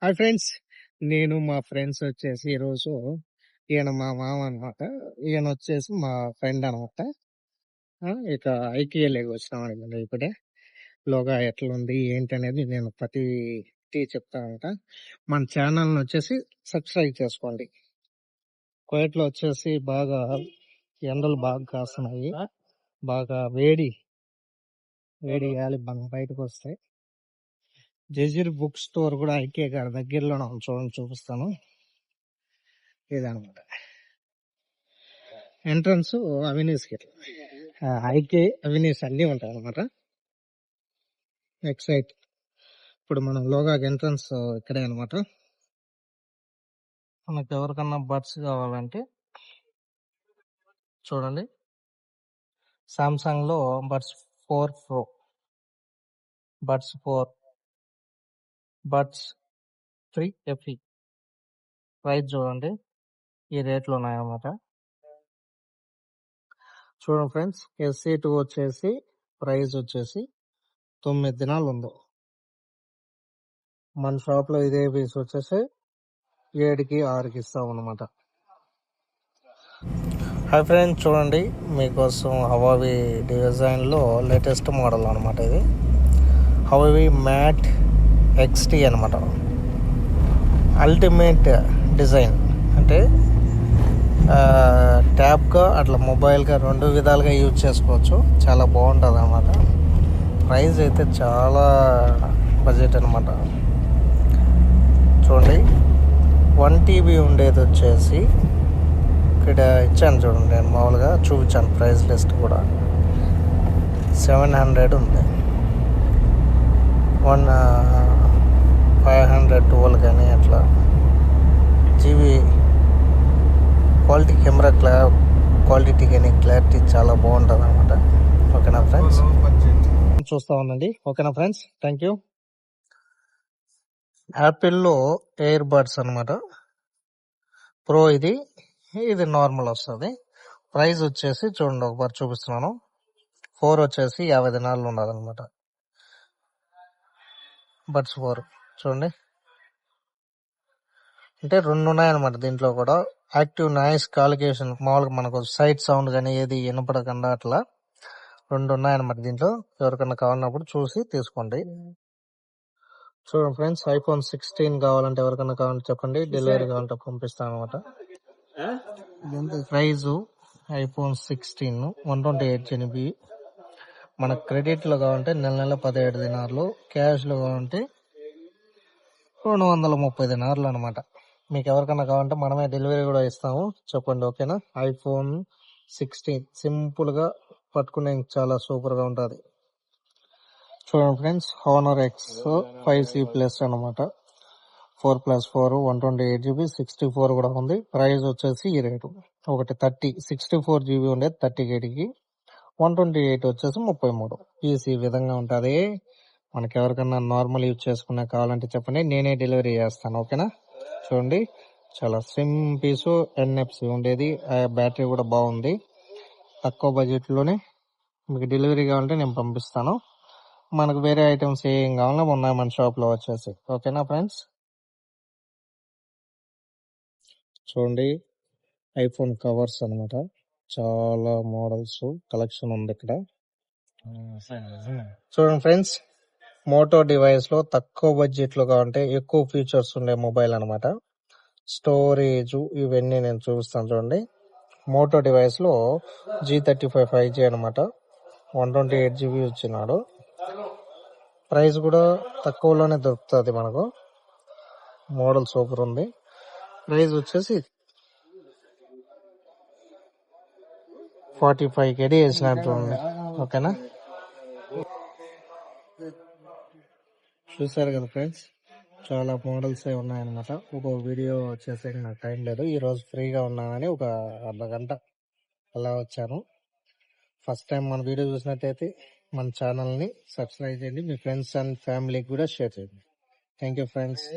Hi friends. నేను మా friends వచ్చేసి ఈరోజు ఈయన మా మామ అనమాట. ఈయన వచ్చేసి మా ఫ్రెండ్ అనమాట. ఇక ఐకిఎల్ఏకి వచ్చినాం ఇప్పుడే. లోగా ఎట్లుంది ఏంటి అనేది నేను ప్రతి చెప్తానంట. మన ఛానల్ని వచ్చేసి సబ్స్క్రైబ్ చేసుకోండి. కువైట్లో వచ్చేసి బాగా ఎండలు బాగా కాస్తున్నాయి. బాగా వేడి గాలి బయటకు వస్తాయి. జజీర్ బుక్ స్టోర్ కూడా ఐకే గారి దగ్గరలో చూడండి, చూపిస్తాను. ఇదనమాట ఎంట్రన్స్ అవినీస్కి. ఐకే అవినీస్ అన్నీ ఉంటాయి అనమాట. ఎక్సైట్ ఇప్పుడు మనం లోగాకి ఎంట్రన్స్ ఇక్కడే అనమాట. మనకు ఎవరికన్నా బడ్స్ కావాలంటే చూడండి, సామ్సంగ్ లో buds 4 Pro, buds 4, buds 3 FE price చూడండి, ఈ రేట్లో ఉన్నాయన్నమాట. చూడండి ఫ్రెండ్స్, SE2 వచ్చేసి ప్రైస్ వచ్చేసి 9 దినాలు ఉంది. మన షాప్ లో ఇదే పీస్ వచ్చేసి 7కి 6కి ఇస్తాం అనమాట. హాయ్ ఫ్రెండ్స్, చూడండి మీకోసం హవావి డిజైన్లో లేటెస్ట్ మోడల్ అనమాట. ఇది హవావి మ్యాట్ XT అనమాట. అల్టిమేట్ డిజైన్ అంటే ట్యాబ్గా అట్లా మొబైల్గా 2 విధాలుగా యూజ్ చేసుకోవచ్చు. చాలా బాగుంటుంది అనమాట. ప్రైస్ అయితే చాలా బడ్జెట్ అనమాట. చూడండి, 1 TB ఉండేది వచ్చేసి ఇక్కడ ఇచ్చాను చూడండి. నేను మామూలుగా చూపించాను ప్రైస్ లిస్ట్ కూడా. 700 ఉంది. 512 కానీ అట్లా జీబీ క్వాలిటీ, కెమెరా క్వాలిటీ కానీ క్లారిటీ చాలా బాగుంటుంది అనమాట. ఓకేనా ఫ్రెండ్స్, చూస్తూ ఉండండి. ఓకేనా ఫ్రెండ్స్, థ్యాంక్ యూ. యాపిల్లో ఎయిర్ బడ్స్ అనమాట. ప్రో ఇది నార్మల్ వస్తుంది. ప్రైస్ వచ్చేసి చూడండి, ఒకసారి చూపిస్తున్నాను. 4 వచ్చేసి 50 దినాలు ఉన్నదనమాట. బడ్స్ 4 చూడండి, అంటే 2 ఉన్నాయన్నమాట. దీంట్లో కూడా యాక్టివ్ నాయిస్ కాలిక్యులేషన్, మామూలుగా మనకు సైడ్ సౌండ్ కానీ ఏది వినపడకుండా అట్లా 2 ఉన్నాయన్నమాట. దీంట్లో ఎవరికన్నా కావాలన్నప్పుడు చూసి తీసుకోండి. చూడండి ఫ్రెండ్స్, iPhone 16 కావాలంటే ఎవరికన్నా కావాలంటే చెప్పండి, డెలివరీ కావాలంటే పంపిస్తాను అనమాట. Prize iPhone 16 128 GB. మన క్రెడిట్లో కావాలంటే నెల 17 దినార్లు, క్యాష్లో కావాలంటే 230 దినార్లు అనమాట. మీకు ఎవరికన్నా కావాలంటే మనమే డెలివరీ కూడా ఇస్తాము, చెప్పండి. ఓకేనా. iPhone 16 సింపుల్గా పట్టుకునే చాలా సూపర్గా ఉంటుంది. చూడండి friends, Honor X 5C Plus అనమాట. 4+4 128 GB, 64 కూడా ఉంది. ప్రైస్ వచ్చేసి ఈ రేటు. ఒకటి 64 GB ఉండేది 30 128 వచ్చేసి 33. పీస్ ఈ విధంగా ఉంటుంది. మనకి ఎవరికన్నా నార్మల్ యూజ్ చేసుకునే కావాలంటే చెప్పండి, నేనే డెలివరీ చేస్తాను. ఓకేనా. చూడండి, చాలా సిమ్ పీసు, NFC ఉండేది. బ్యాటరీ కూడా బాగుంది. తక్కువ బడ్జెట్లోనే మీకు డెలివరీ కావాలంటే నేను పంపిస్తాను. మనకు వేరే ఐటమ్స్ ఏం కావాలన్నా ఉన్నాయి మన షాప్లో వచ్చేసి. ఓకేనా ఫ్రెండ్స్. చూడండి, ఐఫోన్ కవర్స్ అనమాట. చాలా మోడల్స్ కలెక్షన్ ఉంది ఇక్కడ. చూడండి ఫ్రెండ్స్, మోటో డివైస్ లో తక్కువ బడ్జెట్ లో కావాలంటే ఎక్కువ ఫీచర్స్ ఉండే మొబైల్ అనమాట. స్టోరేజ్ ఇవన్నీ నేను చూపిస్తాను చూడండి. మోటో డివైస్ లో G35 5G అనమాట. 128 GB వచ్చినాడు. ప్రైస్ కూడా తక్కువలోనే దొరుకుతుంది మనకు. మోడల్ సూపర్ ఉంది. ప్రైస్ వచ్చేసి 45 KD వేసినట్టు ఉంది. ఓకేనా. చూసారు కదా ఫ్రెండ్స్, చాలా మోడల్స్ ఉన్నాయన్నమాట. ఒక వీడియో చేసే నాకు టైం లేదు, ఈరోజు ఫ్రీగా ఉన్నానని ఒక అర్ధగంట అలా వచ్చాను. ఫస్ట్ టైం మన వీడియో చూసినట్టయితే మన ఛానల్ని సబ్స్క్రైబ్ చేయండి, మీ ఫ్రెండ్స్ అండ్ ఫ్యామిలీకి కూడా షేర్ చేయండి. Thank you friends.